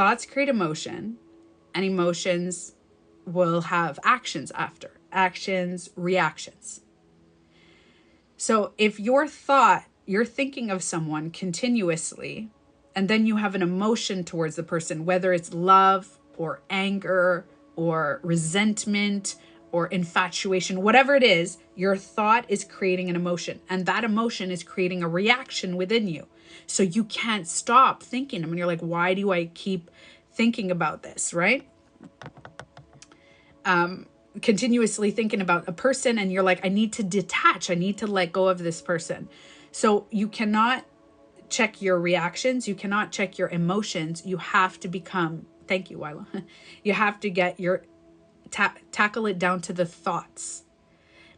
thoughts create emotion, and emotions will have actions after. Actions, reactions. So if you're thinking of someone continuously, and then you have an emotion towards the person, whether it's love or anger or resentment or infatuation, whatever it is, your thought is creating an emotion, and that emotion is creating a reaction within you. So you can't stop thinking them, and you're like, why do I keep thinking about this, right? Continuously thinking about a person, and you're like, I need to detach, I need to let go of this person. So you cannot check your reactions, you cannot check your emotions. You have to become, thank you, Wyla. You have to get your tackle it down to the thoughts,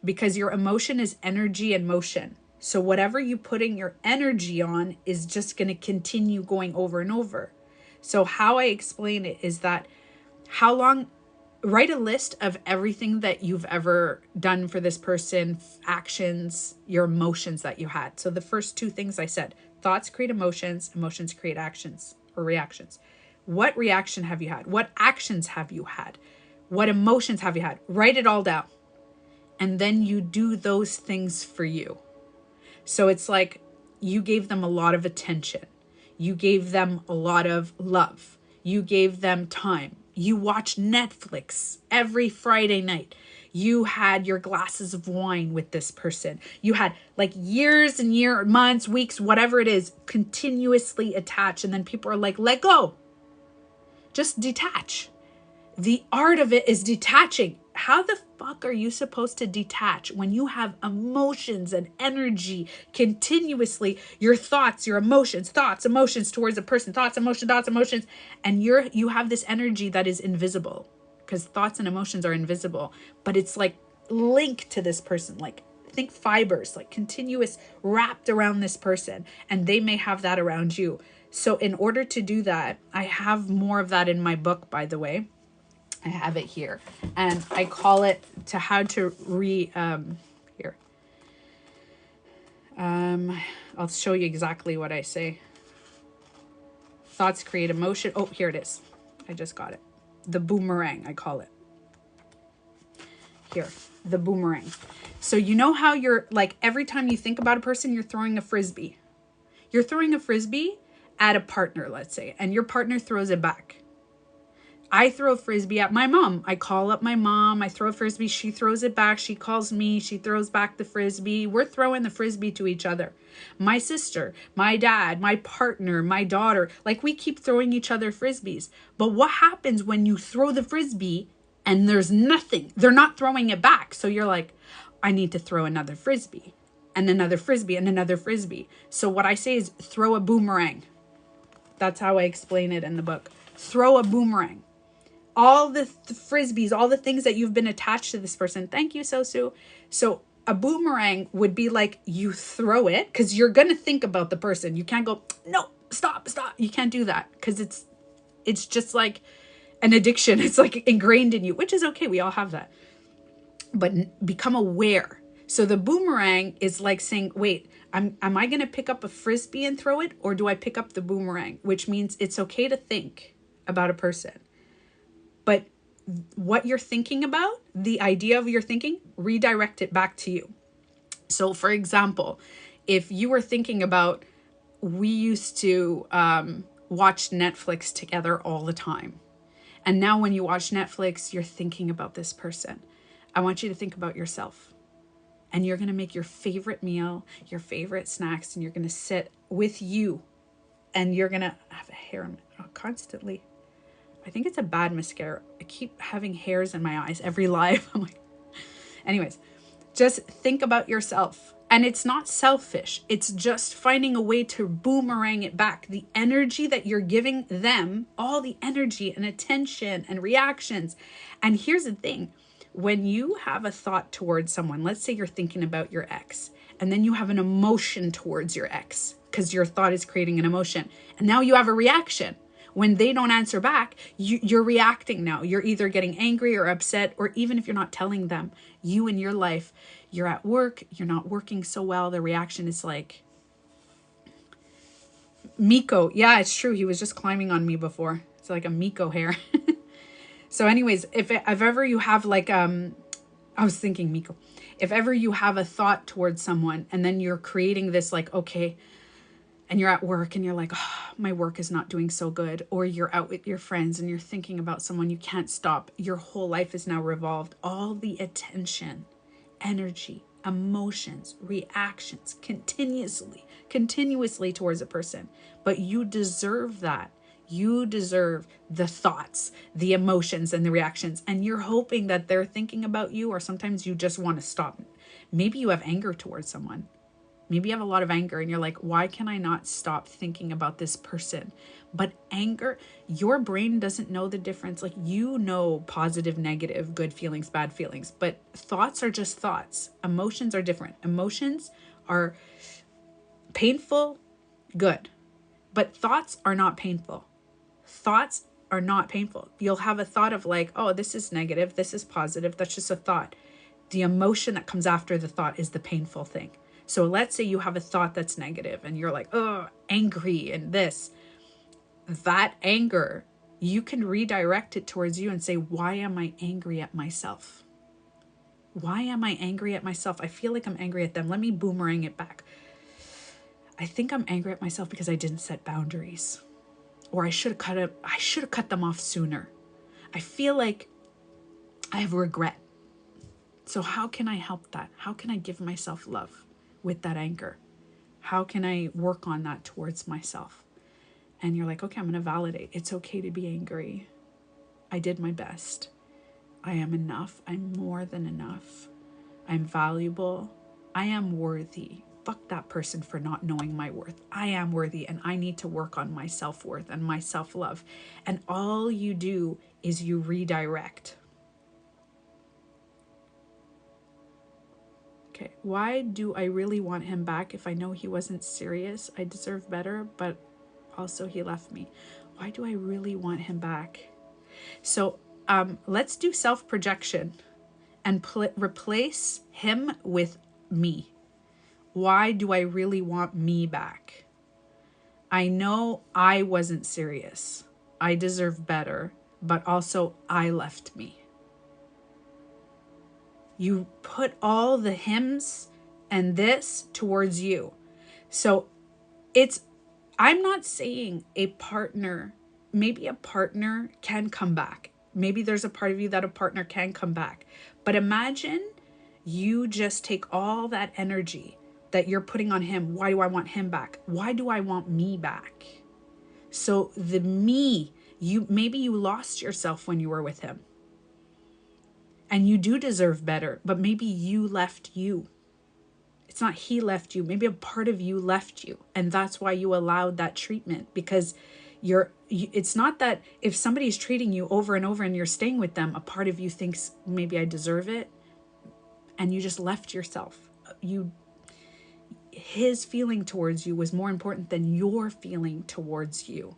because your emotion is energy and motion. So whatever you putting your energy on is just going to continue going over and over. So how I explain it is that write a list of everything that you've ever done for this person, actions, your emotions that you had. So the first two things I said, thoughts create emotions, emotions create actions or reactions. What reaction have you had? What actions have you had? What emotions have you had? Write it all down. And then you do those things for you. So it's like you gave them a lot of attention. You gave them a lot of love. You gave them time. You watched Netflix every Friday night. You had your glasses of wine with this person. You had like years and months, weeks, whatever it is, continuously attached. And then people are like, let go. Just detach. The art of it is detaching. How the fuck are you supposed to detach when you have emotions and energy continuously? Your thoughts, your emotions, towards a person, thoughts, emotions, and you have this energy that is invisible, because thoughts and emotions are invisible, but it's like linked to this person, like think fibers, like continuous wrapped around this person, and they may have that around you. So in order to do that, I have more of that in my book, by the way. I have it here, and I call it to how to here. I'll show you exactly what I say. Thoughts create emotion. Oh, here it is. I just got it. The boomerang, I call it. Here, the boomerang. So you know how you're like, every time you think about a person, you're throwing a frisbee. You're throwing a frisbee at a partner, let's say, and your partner throws it back. I throw a frisbee at my mom. I call up my mom. I throw a frisbee. She throws it back. She calls me. She throws back the frisbee. We're throwing the frisbee to each other. My sister, my dad, my partner, my daughter, like we keep throwing each other frisbees. But what happens when you throw the frisbee and there's nothing? They're not throwing it back. So you're like, I need to throw another frisbee and another frisbee and another frisbee. So what I say is throw a boomerang. That's how I explain it in the book. Throw a boomerang. All the frisbees, all the things that you've been attached to this person. Thank you, Sosu. So a boomerang would be like you throw it, because you're going to think about the person. You can't go, no, stop. You can't do that, because it's just like an addiction. It's like ingrained in you, which is okay. We all have that. But become aware. So the boomerang is like saying, wait, am I going to pick up a frisbee and throw it, or do I pick up the boomerang? Which means it's okay to think about a person. But what you're thinking about, the idea of your thinking, redirect it back to you. So for example, if you were thinking about, we used to watch Netflix together all the time. And now when you watch Netflix, you're thinking about this person. I want you to think about yourself. And you're going to make your favorite meal, your favorite snacks, and you're going to sit with you. And you're going to have a hair constantly. I think it's a bad mascara. I keep having hairs in my eyes every live. I'm like, anyways, just think about yourself. And it's not selfish. It's just finding a way to boomerang it back. The energy that you're giving them, all the energy and attention and reactions. And here's the thing. When you have a thought towards someone, let's say you're thinking about your ex, and then you have an emotion towards your ex, because your thought is creating an emotion. And now you have a reaction. When they don't answer back, you're reacting now. You're either getting angry or upset, or even if you're not telling them, you in your life, you're at work, you're not working so well. The reaction is like, Miko. Yeah, it's true. He was just climbing on me before. It's like a Miko hair. So anyways, if ever you have like, I was thinking Miko, if ever you have a thought towards someone and then you're creating this like, okay, and you're at work and you're like, oh, my work is not doing so good. Or you're out with your friends and you're thinking about someone, you can't stop. Your whole life is now revolved. All the attention, energy, emotions, reactions, continuously towards a person. But you deserve that. You deserve the thoughts, the emotions, and the reactions. And you're hoping that they're thinking about you, or sometimes you just want to stop. Maybe you have anger towards someone. Maybe you have a lot of anger and you're like, why can I not stop thinking about this person? But anger, your brain doesn't know the difference. Like, you know, positive, negative, good feelings, bad feelings, but thoughts are just thoughts. Emotions are different. Emotions are painful, good, but thoughts are not painful. Thoughts are not painful. You'll have a thought of like, oh, this is negative, this is positive. That's just a thought. The emotion that comes after the thought is the painful thing. So let's say you have a thought that's negative and you're like, oh, angry and this. That anger, you can redirect it towards you and say, why am I angry at myself? Why am I angry at myself? I feel like I'm angry at them. Let me boomerang it back. I think I'm angry at myself because I didn't set boundaries. Or I should have cut them off sooner. I feel like I have regret. So how can I help that? How can I give myself love with that anger? How can I work on that towards myself? And you're like, okay, I'm going to validate. It's okay to be angry. I did my best. I am enough. I'm more than enough. I'm valuable. I am worthy. Fuck that person for not knowing my worth. I am worthy, and I need to work on my self-worth and my self-love. And all you do is you redirect. Okay, why do I really want him back if I know he wasn't serious? I deserve better, but also he left me. Why do I really want him back? So let's do self-projection and replace him with me. Why do I really want me back? I know I wasn't serious. I deserve better, but also I left me. You put all the hymns and this towards you. So I'm not saying a partner, maybe a partner can come back. Maybe there's a part of you that a partner can come back. But imagine you just take all that energy that you're putting on him. Why do I want him back? Why do I want me back? So the me, maybe you lost yourself when you were with him. And you do deserve better, but maybe you left you. It's not he left you. Maybe a part of you left you. And that's why you allowed that treatment, because it's not that if somebody's treating you over and over and you're staying with them, a part of you thinks maybe I deserve it. And you just left yourself. His feeling towards you was more important than your feeling towards you.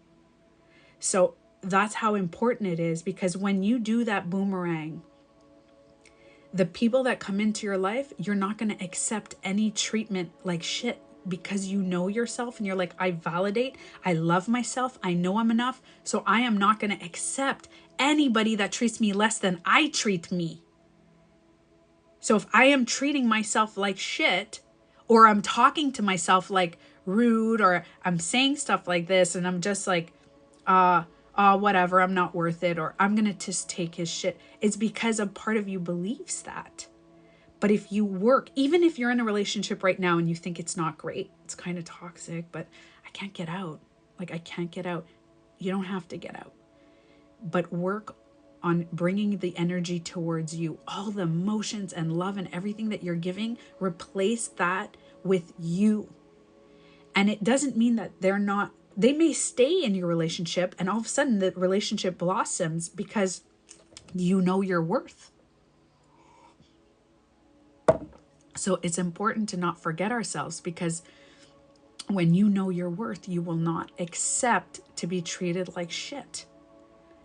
So that's how important it is, because when you do that boomerang, the people that come into your life, you're not going to accept any treatment like shit, because you know yourself and you're like, I validate, I love myself, I know I'm enough, so I am not going to accept anybody that treats me less than I treat me. So if I am treating myself like shit, or I'm talking to myself like rude, or I'm saying stuff like this and I'm just like, whatever, I'm not worth it, or I'm going to just take his shit. It's because a part of you believes that. But if you work, even if you're in a relationship right now and you think it's not great, it's kind of toxic, but I can't get out. Like, I can't get out. You don't have to get out. But work on bringing the energy towards you. All the emotions and love and everything that you're giving, replace that with you. And it doesn't mean that they may stay in your relationship and all of a sudden the relationship blossoms because you know your worth. So it's important to not forget ourselves, because when you know your worth, you will not accept to be treated like shit.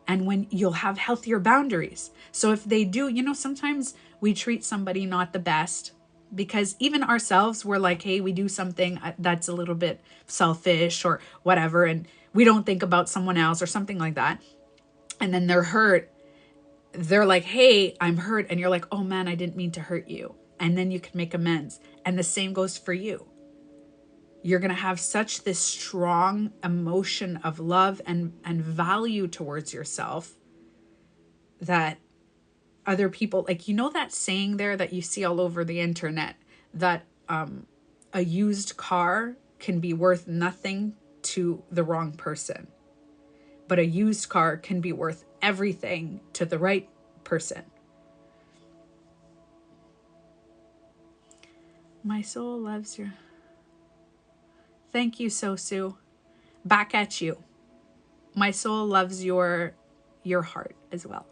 And when you'll have healthier boundaries. So if they do, sometimes we treat somebody not the best Because even ourselves, we're like, hey, we do something that's a little bit selfish or whatever, and we don't think about someone else or something like that. And then they're hurt. They're like, hey, I'm hurt. And you're like, oh man, I didn't mean to hurt you. And then you can make amends. And the same goes for you. You're going to have such this strong emotion of love and value towards yourself that other people, like, you know, that saying there that you see all over the internet, that a used car can be worth nothing to the wrong person, but a used car can be worth everything to the right person. My soul loves you. Thank you, Sosu. Back at you. My soul loves your heart as well.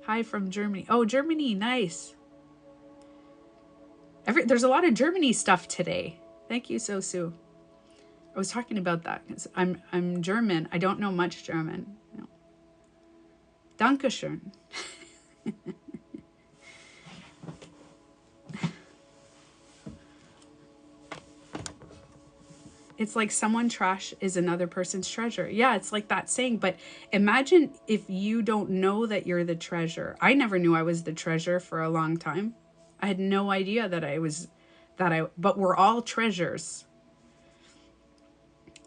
Hi from Germany. Oh, Germany, nice. There's a lot of Germany stuff today. Thank you, Sosu. I was talking about that because I'm German. I don't know much German. No. Dankeschön. It's like someone trash is another person's treasure. Yeah, it's like that saying. But imagine if you don't know that you're the treasure. I never knew I was the treasure for a long time. I had no idea that but we're all treasures.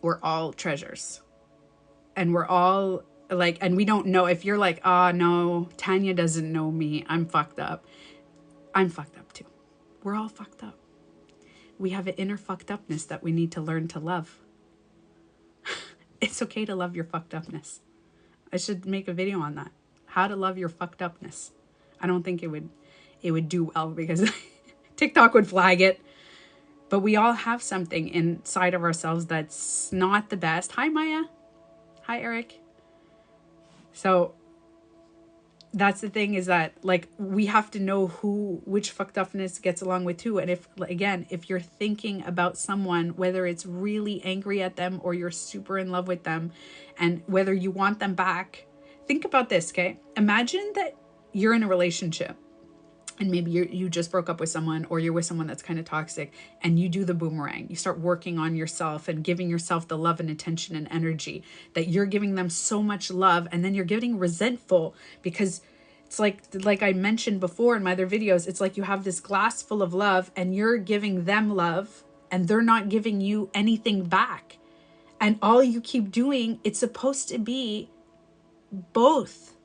We're all treasures. And we're all like, and we don't know if you're like, oh no, Tanya doesn't know me. I'm fucked up. I'm fucked up too. We're all fucked up. We have an inner fucked upness that we need to learn to love. It's okay to love your fucked upness. I should make a video on that. How to love your fucked upness. I don't think it would do well because TikTok would flag it. But we all have something inside of ourselves that's not the best. Hi, Maya. Hi, Eric. So that's the thing, is that like we have to know which fucked upness gets along with who. And if you're thinking about someone, whether it's really angry at them or you're super in love with them, and whether you want them back, think about this, okay? Imagine that you're in a relationship and maybe you just broke up with someone, or you're with someone that's kind of toxic, and you do the boomerang. You start working on yourself and giving yourself the love and attention and energy that you're giving them so much love, and then you're getting resentful because it's like I mentioned before in my other videos, it's like you have this glass full of love and you're giving them love and they're not giving you anything back. And all you keep doing, it's supposed to be both.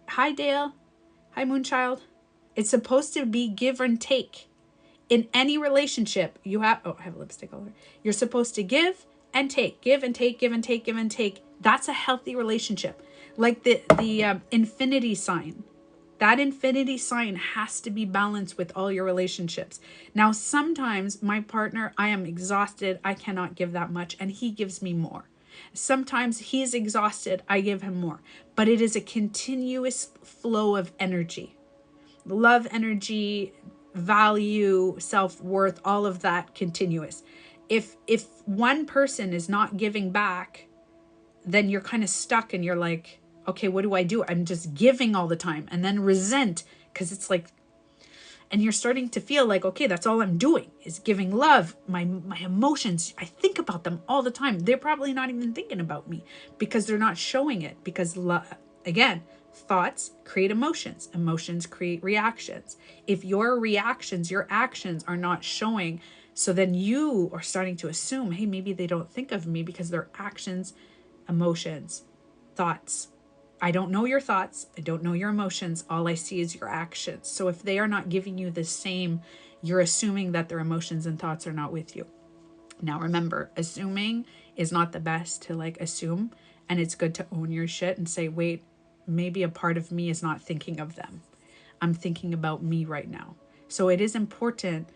Hi, Dale. Hi, Moonchild. It's supposed to be give and take. In any relationship, you have... Oh, I have lipstick all over. You're supposed to give and take. Give and take, give and take, give and take. That's a healthy relationship. Like the infinity sign. That infinity sign has to be balanced with all your relationships. Now, sometimes my partner, I am exhausted. I cannot give that much. And he gives me more. Sometimes he's exhausted. I give him more. But it is a continuous flow of energy. Love, energy, value, self-worth, all of that continuous. If one person is not giving back, then you're kind of stuck and you're like, okay, what do I do? I'm just giving all the time, and then resent, because it's like, and you're starting to feel like, okay, that's all I'm doing is giving love. My emotions, I think about them all the time. They're probably not even thinking about me because they're not showing it. Because again, thoughts create emotions. Emotions create reactions. If your reactions, your actions are not showing, so then you are starting to assume, hey, maybe they don't think of me because their actions, emotions, thoughts. I don't know your thoughts. I don't know your emotions. All I see is your actions. So if they are not giving you the same, you're assuming that their emotions and thoughts are not with you. Now remember, assuming is not the best to like assume. And it's good to own your shit and say, wait, maybe a part of me is not thinking of them. I'm thinking about me right now. So it is important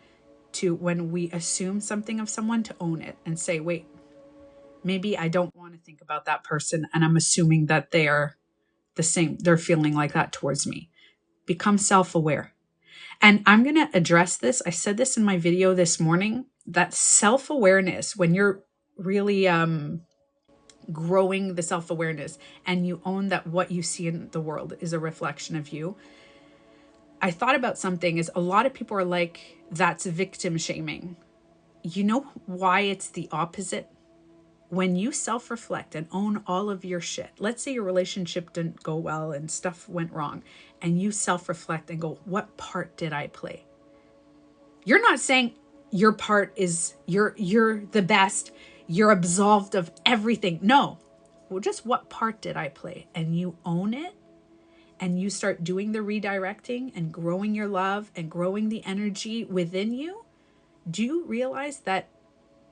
to, when we assume something of someone, to own it and say, wait, maybe I don't want to think about that person. And I'm assuming that they are the same. They're feeling like that towards me. Become self-aware. And I'm going to address this. I said this in my video this morning, that self-awareness, when you're really growing the self-awareness and you own that what you see in the world is a reflection of you. I thought about something is a lot of people are like, that's victim shaming. You know why it's the opposite? When you self-reflect and own all of your shit, let's say your relationship didn't go well and stuff went wrong, and you self-reflect and go, what part did I play? You're not saying your part is, you're the best, you're absolved of everything. No, well, just what part did I play? And you own it, and you start doing the redirecting and growing your love and growing the energy within you. Do you realize that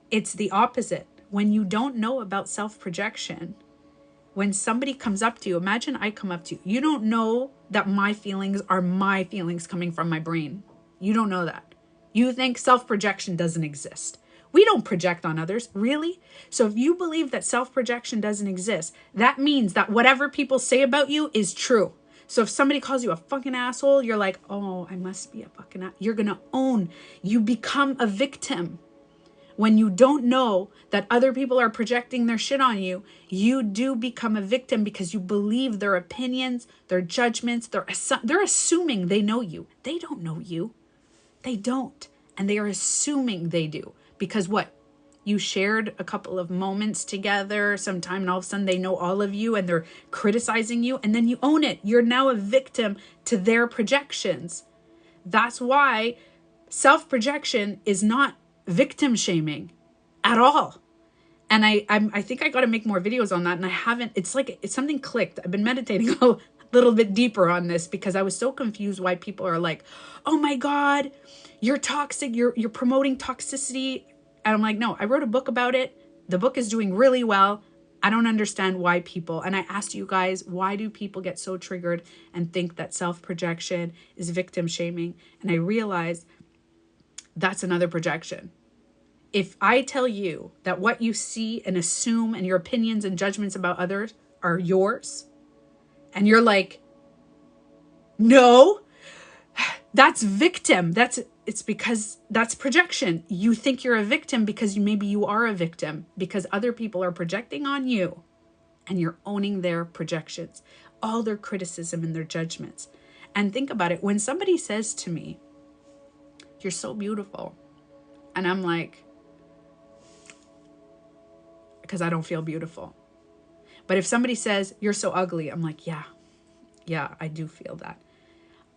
it's the opposite? When you don't know about self-projection, when somebody comes up to you, imagine I come up to you. You don't know that my feelings are my feelings coming from my brain. You don't know that. You think self-projection doesn't exist. We don't project on others, really? So if you believe that self-projection doesn't exist, that means that whatever people say about you is true. So if somebody calls you a fucking asshole, you're like, oh, I must be a fucking asshole. You're going to own. You become a victim. When you don't know that other people are projecting their shit on you, you do become a victim because you believe their opinions, their judgments, they're assuming they know you. They don't know you. They don't. And they are assuming they do. Because what? You shared a couple of moments together sometime, and all of a sudden they know all of you and they're criticizing you, and then you own it. You're now a victim to their projections. That's why self-projection is not victim shaming at all. And I think I got to make more videos on that, and I haven't. It's like it's something clicked. I've been meditating a little bit deeper on this because I was so confused why people are like, oh my God, you're toxic, you're promoting toxicity. And I'm like, no, I wrote a book about it. The book is doing really well. I don't understand why people, and I asked you guys, why do people get so triggered and think that self-projection is victim shaming? And I realized that's another projection. If I tell you that what you see and assume and your opinions and judgments about others are yours, and you're like, no, that's victim. It's because that's projection. You think you're a victim because maybe you are a victim because other people are projecting on you, and you're owning their projections, all their criticism and their judgments. And think about it. When somebody says to me, you're so beautiful, and I'm like, because I don't feel beautiful. But if somebody says, you're so ugly, I'm like, yeah, I do feel that.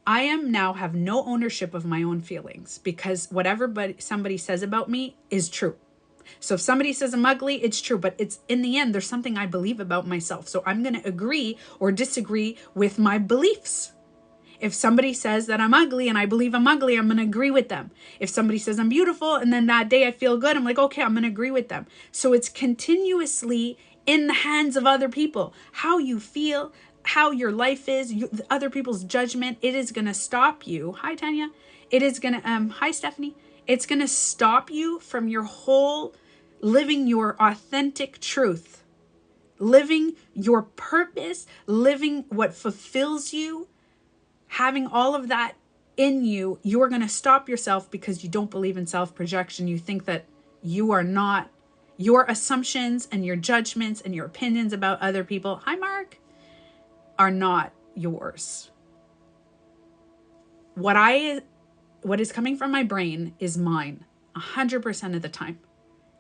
I am now have no ownership of my own feelings because whatever somebody says about me is true. So if somebody says I'm ugly, it's true. But it's in the end, there's something I believe about myself. So I'm going to agree or disagree with my beliefs. If somebody says that I'm ugly and I believe I'm ugly, I'm going to agree with them. If somebody says I'm beautiful and then that day I feel good, I'm like, okay, I'm going to agree with them. So it's continuously in the hands of other people. How you feel, how your life is, other people's judgment, it is going to stop you. Hi, Tanya. It is going to, hi, Stephanie. It's going to stop you from your whole living your authentic truth, living your purpose, living what fulfills you. Having all of that in you, you're going to stop yourself because you don't believe in self-projection. You think that you are not, your assumptions and your judgments and your opinions about other people, hi Mark, are not yours. What is coming from my brain is mine 100% of the time.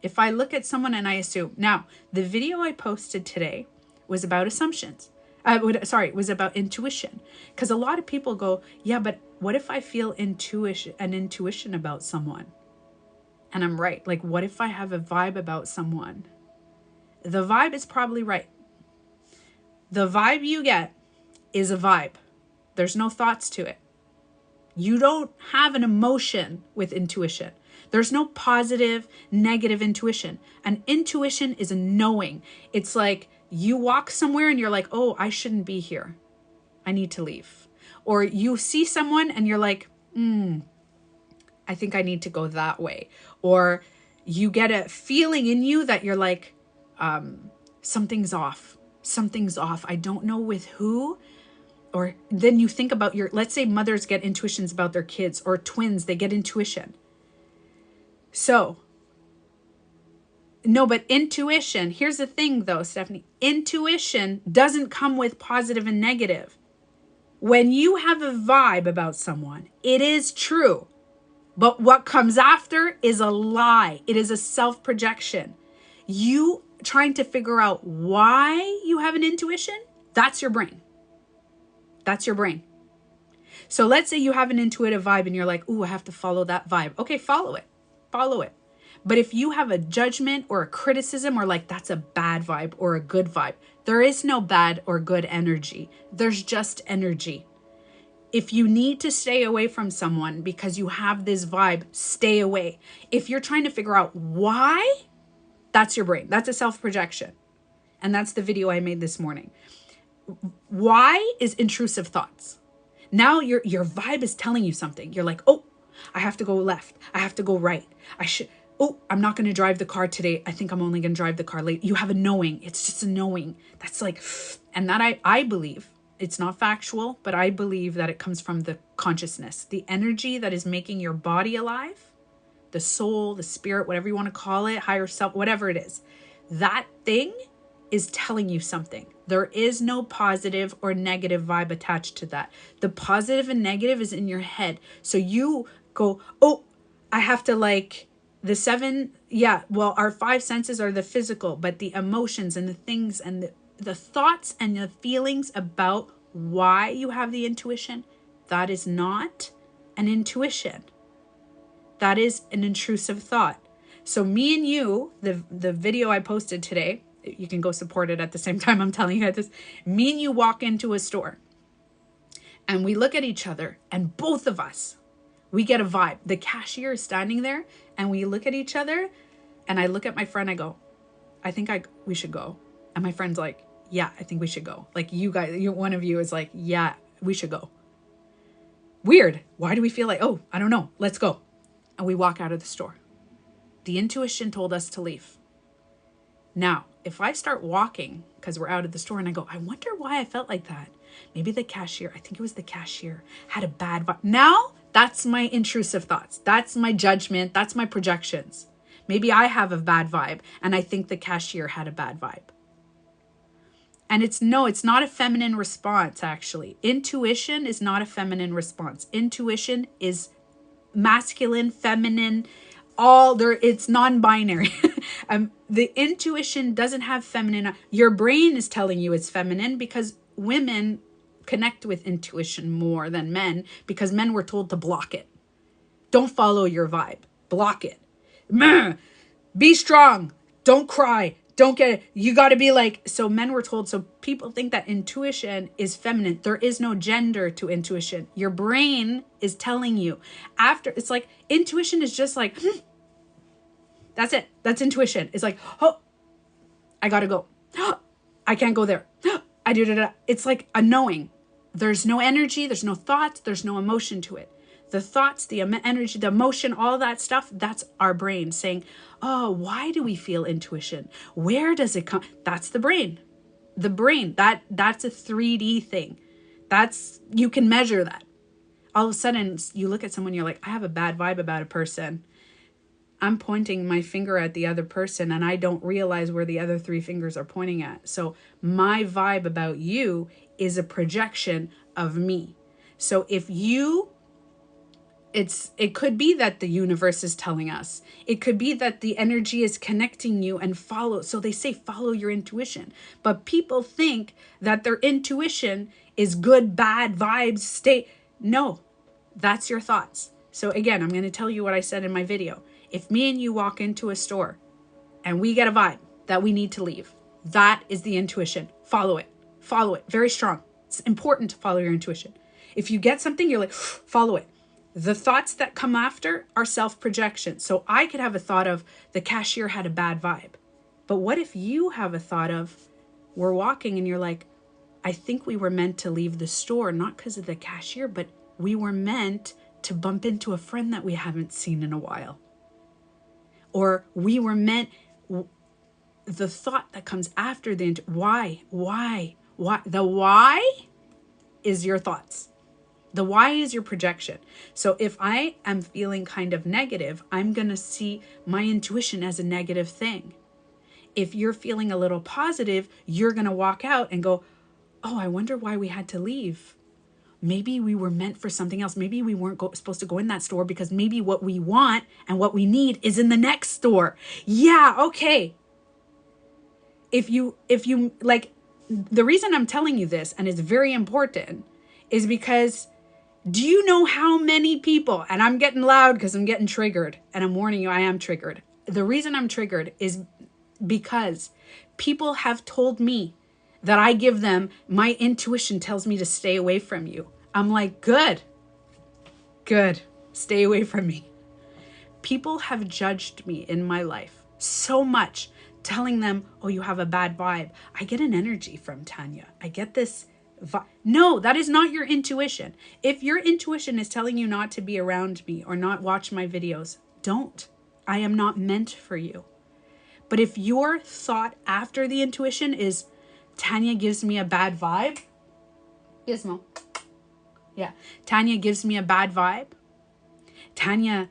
If I look at someone and I assume, now the video I posted today was about assumptions. It was about intuition. Because a lot of people go, yeah, but what if I feel an intuition about someone? And I'm right. Like, what if I have a vibe about someone? The vibe is probably right. The vibe you get is a vibe. There's no thoughts to it. You don't have an emotion with intuition. There's no positive, negative intuition. An intuition is a knowing. It's like, you walk somewhere and you're like, oh, I shouldn't be here. I need to leave. Or you see someone and you're like, I think I need to go that way. Or you get a feeling in you that you're like, something's off. Something's off. I don't know with who. Or then you think about let's say mothers get intuitions about their kids, or twins, they get intuition. So, no, but intuition, here's the thing though, Stephanie, intuition doesn't come with positive and negative. When you have a vibe about someone, it is true. But what comes after is a lie. It is a self-projection. You trying to figure out why you have an intuition, that's your brain. That's your brain. So let's say you have an intuitive vibe and you're like, ooh, I have to follow that vibe. Okay, follow it. Follow it. But if you have a judgment or a criticism or like that's a bad vibe or a good vibe, there is no bad or good energy. There's just energy. If you need to stay away from someone because you have this vibe, stay away. If you're trying to figure out why, that's your brain. That's a self-projection. And that's the video I made this morning. Why is intrusive thoughts. Now your vibe is telling you something. You're like, oh, I have to go left. I have to go right. Oh, I'm not going to drive the car today. I think I'm only going to drive the car late. You have a knowing. It's just a knowing. That's like, and that I believe, it's not factual, but I believe that it comes from the consciousness, the energy that is making your body alive, the soul, the spirit, whatever you want to call it, higher self, whatever it is. That thing is telling you something. There is no positive or negative vibe attached to that. The positive and negative is in your head. So you go, oh, I have to like the seven. Yeah, well, our five senses are the physical, but the emotions and the things and the thoughts and the feelings about why you have the intuition, that is not an intuition. That is an intrusive thought. So me and you, the video I posted today, you can go support it at the same time I'm telling you this. Me and you walk into a store and we look at each other and both of us, we get a vibe. The cashier is standing there and we look at each other and I look at my friend, I go, I think we should go. And my friend's like, yeah, I think we should go. Like you guys, one of you is like, yeah, we should go. Weird. Why do we feel like, oh, I don't know. Let's go. And we walk out of the store. The intuition told us to leave. Now, if I start walking because we're out of the store and I go, I wonder why I felt like that. Maybe the cashier, I think it was the cashier, had a bad vibe. Now, that's my intrusive thoughts. That's my judgment. That's my projections. Maybe I have a bad vibe and I think the cashier had a bad vibe. And it's not a feminine response, actually. Intuition is not a feminine response. Intuition is masculine, feminine, it's non-binary. The intuition doesn't have feminine. Your brain is telling you it's feminine because women connect with intuition more than men because men were told to block it. Don't follow your vibe. Block it. Be strong. Don't cry. Don't get it. You got to be like, so men were told, so people think that intuition is feminine. There is no gender to intuition. Your brain is telling you it's like intuition is just like, that's it. That's intuition. It's like, oh, I got to go. I can't go there. I do that. It's like a knowing. There's no energy. There's no thoughts. There's no emotion to it. The thoughts, the energy, the emotion, all that stuff, that's our brain saying, oh, why do we feel intuition? Where does it come? That's the brain. The brain, that's a 3D thing. You can measure that. All of a sudden, you look at someone, you're like, I have a bad vibe about a person. I'm pointing my finger at the other person and I don't realize where the other 3 fingers are pointing at. So my vibe about you is a projection of me. So if it could be that the universe is telling us. It could be that the energy is connecting you and follow. So they say, follow your intuition. But people think that their intuition is good, bad vibes. No, that's your thoughts. So again, I'm going to tell you what I said in my video. If me and you walk into a store and we get a vibe that we need to leave, that is the intuition. Follow it. Follow it. Very strong. It's important to follow your intuition. If you get something, you're like, follow it. The thoughts that come after are self-projection. So I could have a thought of the cashier had a bad vibe. But what if you have a thought of we're walking and you're like, I think we were meant to leave the store, not because of the cashier, but we were meant to bump into a friend that we haven't seen in a while. Or we were meant, the thought that comes after why? The why is your thoughts. The why is your projection. So if I am feeling kind of negative, I'm going to see my intuition as a negative thing. If you're feeling a little positive, you're going to walk out and go, oh, I wonder why we had to leave. maybe we were meant for something else. Maybe we weren't supposed to go in that store because maybe what we want and what we need is in the next store. Yeah, okay. If you like, the reason I'm telling you this, and it's very important, is because do you know how many people, and I'm getting loud because I'm getting triggered, and I'm warning you, I am triggered. The reason I'm triggered is because people have told me that I give them, my intuition tells me to stay away from you. I'm like, good, stay away from me. People have judged me in my life so much, telling them, oh, you have a bad vibe. I get an energy from Tanya. I get this vibe. No, that is not your intuition. If your intuition is telling you not to be around me or not watch my videos, don't. I am not meant for you. But if your thought after the intuition is, Tanya gives me a bad vibe. Gizmo. Yeah. Tanya gives me a bad vibe. Tanya,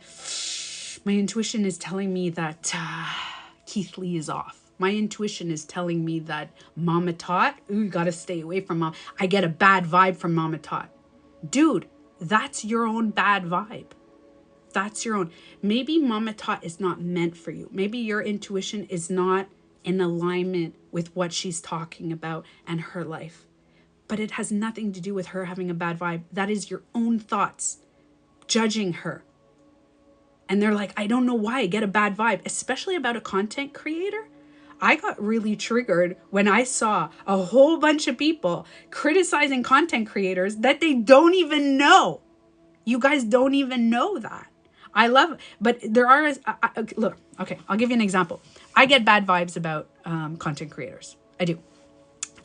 my intuition is telling me that Keith Lee is off. My intuition is telling me that Mama Tot, you gotta stay away from Mom. I get a bad vibe from Mama Tot. Dude, that's your own bad vibe. That's your own. Maybe Mama Tot is not meant for you. Maybe your intuition is not in alignment with what she's talking about and her life. But it has nothing to do with her having a bad vibe. That is your own thoughts judging her. And they're like, I don't know why I get a bad vibe, especially about a content creator. I got really triggered when I saw a whole bunch of people criticizing content creators that they don't even know. You guys don't even know that. I love it. But there are, look, okay, I'll give you an example. I get bad vibes about content creators. I do.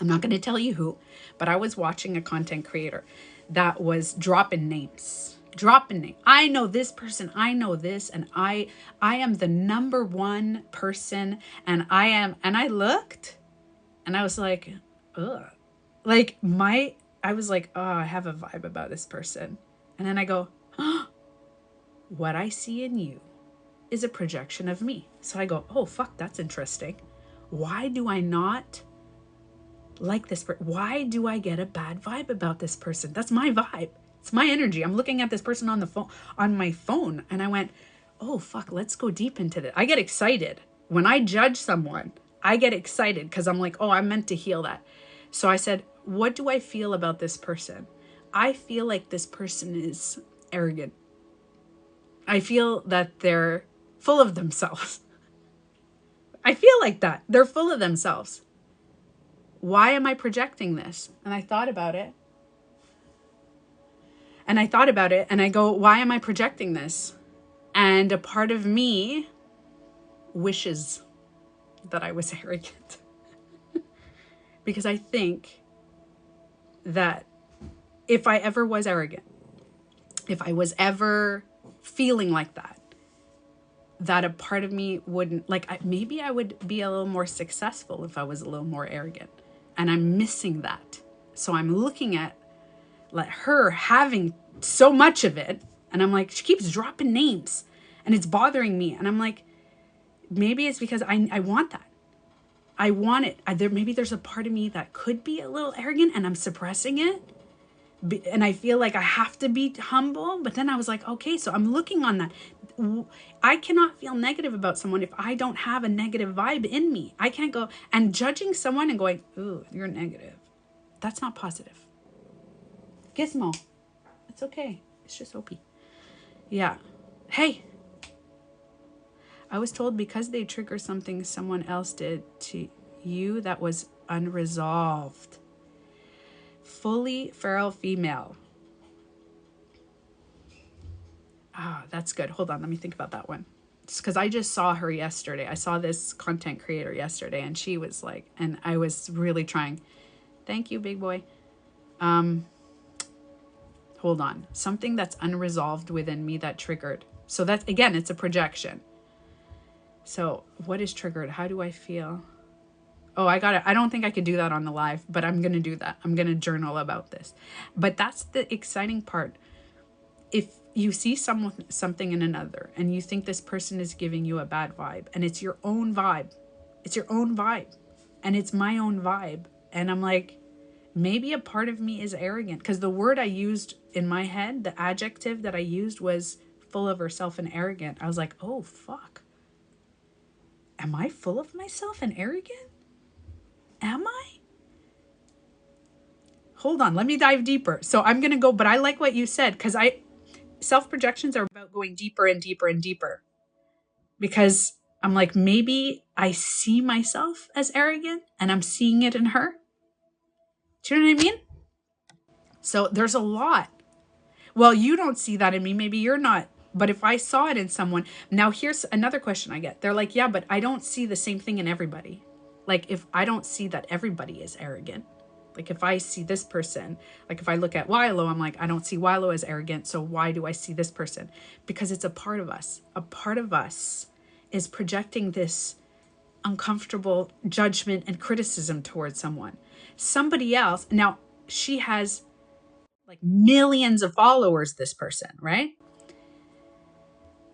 I'm not going to tell you who, but I was watching a content creator that was dropping names. I know this person, I know this, and I am the number one person, and I looked, and I was like, ugh. I was like, oh, I have a vibe about this person. And then I go, oh, what I see in you is a projection of me. So I go, oh, fuck, that's interesting. Why do I not like this person? Why do I get a bad vibe about this person? That's my vibe. It's my energy. I'm looking at this person on the phone, on my phone, and I went, oh, fuck, let's go deep into this. I get excited. When I judge someone, I get excited because I'm like, oh, I'm meant to heal that. So I said, what do I feel about this person? I feel like this person is arrogant. I feel that they're full of themselves. I feel like that. They're full of themselves. Why am I projecting this? And I thought about it. And I go, why am I projecting this? And a part of me wishes that I was arrogant. Because I think that if I ever was arrogant, if I was ever feeling like that, that a part of me wouldn't, maybe I would be a little more successful if I was a little more arrogant. And I'm missing that. So I'm looking at her having so much of it, and I'm like, she keeps dropping names and it's bothering me. And I'm like, maybe it's because I want that. I want it. Maybe there's a part of me that could be a little arrogant and I'm suppressing it. And I feel like I have to be humble. But then I was like, okay, so I'm looking on that. I cannot feel negative about someone if I don't have a negative vibe in me. I can't go and judging someone and going, ooh, you're negative. That's not positive. Gizmo. It's okay. It's just Opie. Yeah. Hey. I was told because they trigger something someone else did to you that was unresolved. Fully feral female. Ah, that's good. Hold on. Let me think about that one. It's because I just saw her yesterday. I saw this content creator yesterday, and she was like, and I was really trying. Thank you, big boy. Hold on. Something that's unresolved within me that triggered. So that's, again, it's a projection. So what is triggered? How do I feel? Oh, I got it. I don't think I could do that on the live, but I'm going to do that. I'm going to journal about this. But that's the exciting part. If you see something in another and you think this person is giving you a bad vibe, and it's your own vibe. It's your own vibe. And it's my own vibe. And I'm like, maybe a part of me is arrogant, because the word I used in my head, the adjective that I used was full of herself and arrogant. I was like, oh, fuck. Am I full of myself and arrogant? Am I? Hold on, let me dive deeper. So I'm going to go, but I like what you said, because self-projections are about going deeper and deeper and deeper. Because I'm like, maybe I see myself as arrogant and I'm seeing it in her. Do you know what I mean? So there's a lot. Well, you don't see that in me. Maybe you're not. But if I saw it in someone, now here's another question I get. They're like, yeah, but I don't see the same thing in everybody. Like, if I don't see that everybody is arrogant, like if I see this person, like if I look at Wilo, I'm like, I don't see Wilo as arrogant. So why do I see this person? Because it's a part of us. A part of us is projecting this uncomfortable judgment and criticism towards someone. Somebody else, now she has like millions of followers, this person, right?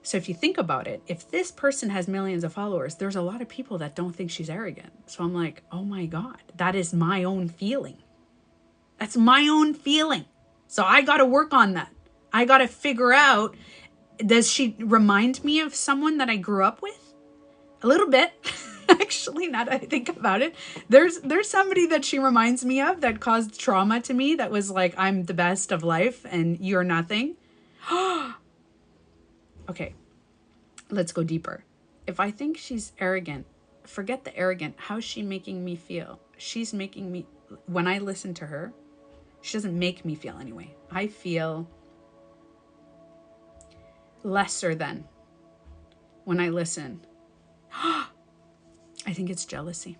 So if you think about it, if this person has millions of followers, there's a lot of people that don't think she's arrogant. So I'm like, oh my God, that is my own feeling. That's my own feeling. So I got to work on that. I got to figure out, does she remind me of someone that I grew up with? A little bit. Actually, now that I think about it, there's somebody that she reminds me of that caused trauma to me, that was like, I'm the best of life and you're nothing. Okay, let's go deeper. If I think she's arrogant, forget the arrogant. How's she making me feel? She's making me, when I listen to her, she doesn't make me feel anyway. I feel lesser than when I listen. I think it's jealousy.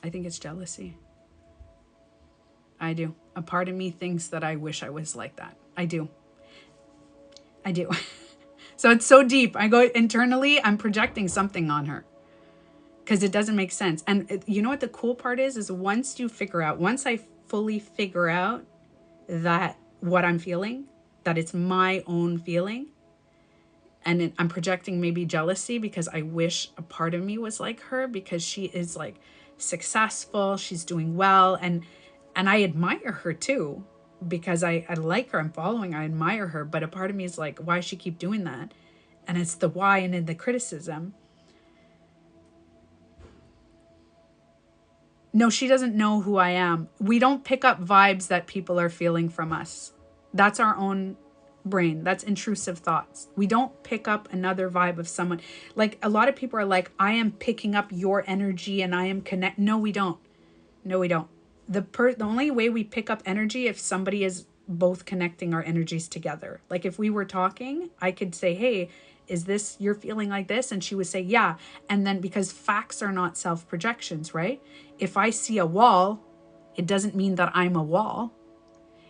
I think it's jealousy. I do. A part of me thinks that I wish I was like that. I do. So it's so deep. I go internally, I'm projecting something on her because it doesn't make sense. And you know what the cool part is once I fully figure out that what I'm feeling, that it's my own feeling, and I'm projecting maybe jealousy because I wish a part of me was like her, because she is like successful, she's doing well, and I admire her too, because I like her, I'm following, I admire her, but a part of me is like, why does she keep doing that? And it's the why and in the criticism. No, she doesn't know who I am. We don't pick up vibes that people are feeling from us. That's our own brain. That's intrusive thoughts. We don't pick up another vibe of someone. Like a lot of people are like, I am picking up your energy and I am connect. No, we don't. No, we don't. The only way we pick up energy if somebody is both connecting our energies together. Like if we were talking, I could say, hey, is this, you're feeling like this? And she would say, yeah. And then because facts are not self-projections, right? If I see a wall, it doesn't mean that I'm a wall.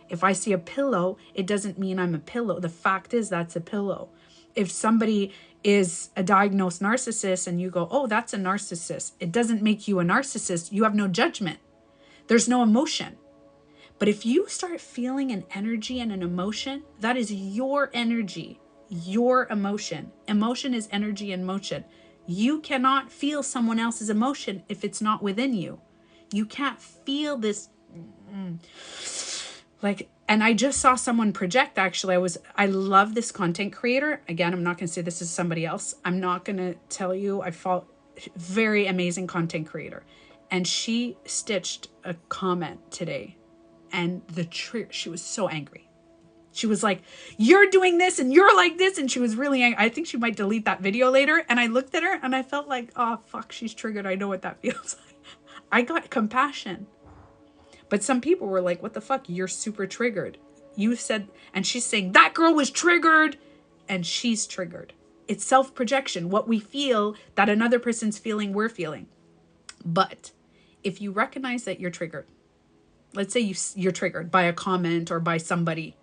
If I see a pillow, it doesn't mean I'm a pillow. The fact is that's a pillow. If somebody is a diagnosed narcissist and you go, oh, that's a narcissist, it doesn't make you a narcissist. You have no judgment. There's no emotion. But if you start feeling an energy and an emotion, that is your energy, your emotion. Emotion is energy in motion. You cannot feel someone else's emotion if it's not within you. You can't feel this like, and I just saw someone project, actually. I love this content creator. Again, I'm not going to say this is somebody else. I'm not going to tell you. I follow very amazing content creator. And she stitched a comment today, and she was so angry. She was like, you're doing this and you're like this. And she was really angry. I think she might delete that video later. And I looked at her and I felt like, oh, fuck, she's triggered. I know what that feels like. I got compassion. But some people were like, what the fuck? You're super triggered. You said, and she's saying, that girl was triggered. And she's triggered. It's self-projection. What we feel that another person's feeling, we're feeling. But if you recognize that you're triggered, let's say you're triggered by a comment or by somebody,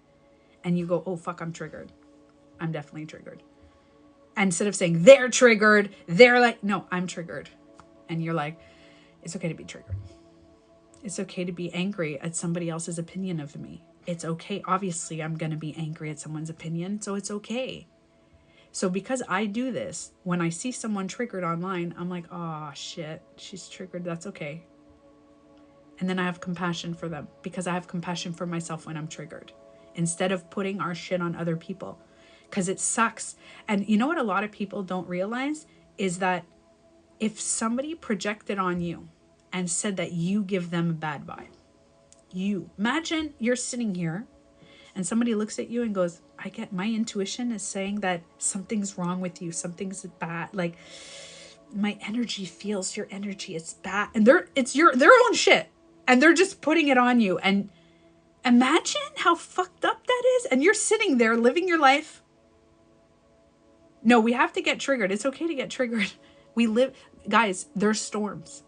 and you go, oh, fuck, I'm triggered. I'm definitely triggered. And instead of saying they're triggered, they're like, no, I'm triggered. And you're like, it's okay to be triggered. It's okay to be angry at somebody else's opinion of me. It's okay. Obviously, I'm going to be angry at someone's opinion, so it's okay. So because I do this, when I see someone triggered online, I'm like, oh, shit, she's triggered. That's okay. And then I have compassion for them because I have compassion for myself when I'm triggered, instead of putting our shit on other people, because it sucks. And you know what a lot of people don't realize is that if somebody projected on you and said that you give them a bad vibe, you imagine you're sitting here and somebody looks at you and goes, I get, my intuition is saying that something's wrong with you, something's bad, like my energy feels your energy, it's bad, and it's their own shit, and they're just putting it on you. And imagine how fucked up that is. And you're sitting there living your life. No, we have to get triggered. It's okay to get triggered. We live, guys, there's storms.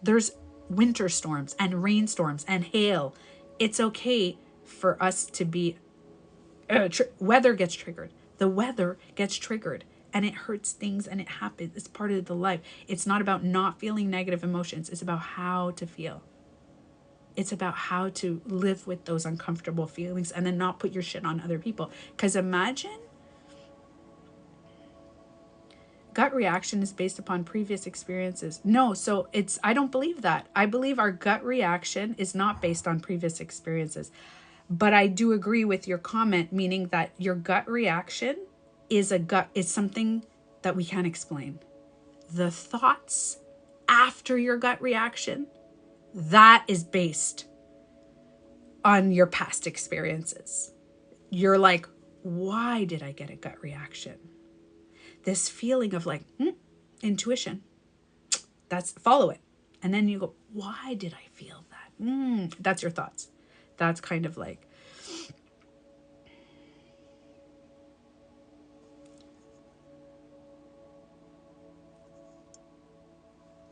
There's winter storms and rainstorms and hail. It's okay for us to be, weather gets triggered. The weather gets triggered and it hurts things and it happens. It's part of the life. It's not about not feeling negative emotions. It's about how to feel. It's about how to live with those uncomfortable feelings and then not put your shit on other people. Because imagine, gut reaction is based upon previous experiences. No, so I don't believe that. I believe our gut reaction is not based on previous experiences. But I do agree with your comment, meaning that your gut reaction is something that we can't explain. The thoughts after your gut reaction, that is based on your past experiences. You're like, why did I get a gut reaction? This feeling of like, intuition. Follow it. And then you go, why did I feel that? That's your thoughts. That's kind of like,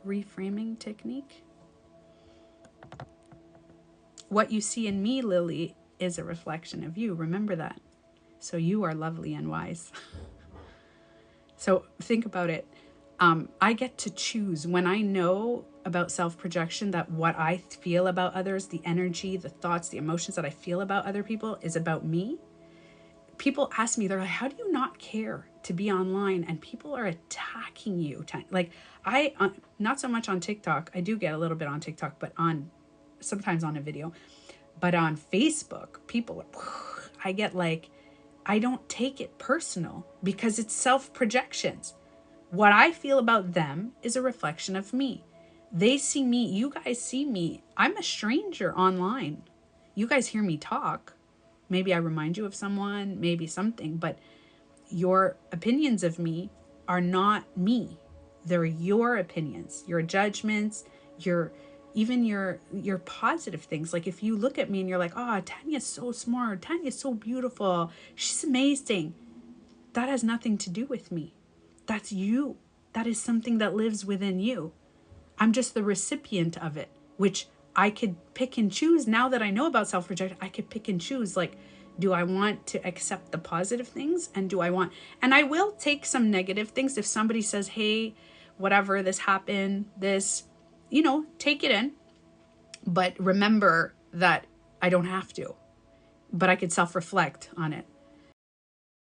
reframing technique. What you see in me, Lily, is a reflection of you. Remember that. So you are lovely and wise. So think about it. I get to choose when I know about self-projection, that what I feel about others, the energy, the thoughts, the emotions that I feel about other people is about me. People ask me, they're like, how do you not care to be online and people are attacking you? Like not so much on TikTok. I do get a little bit on TikTok, but sometimes on a video. But on Facebook, I get like, I don't take it personal because it's self-projections. What I feel about them is a reflection of me. They see me, you guys see me. I'm a stranger online. You guys hear me talk. Maybe I remind you of someone, maybe something, but your opinions of me are not me. They're your opinions, your judgments, even your positive things. Like if you look at me and you're like, oh, Tanya's so smart, Tanya's so beautiful, she's amazing. That has nothing to do with me. That's you. That is something that lives within you. I'm just the recipient of it, which I could pick and choose. Now that I know about self-projection, I could pick and choose, like, do I want to accept the positive things? And I will take some negative things. If somebody says, hey, whatever, this happened, take it in. But remember that I don't have to, but I could self-reflect on it.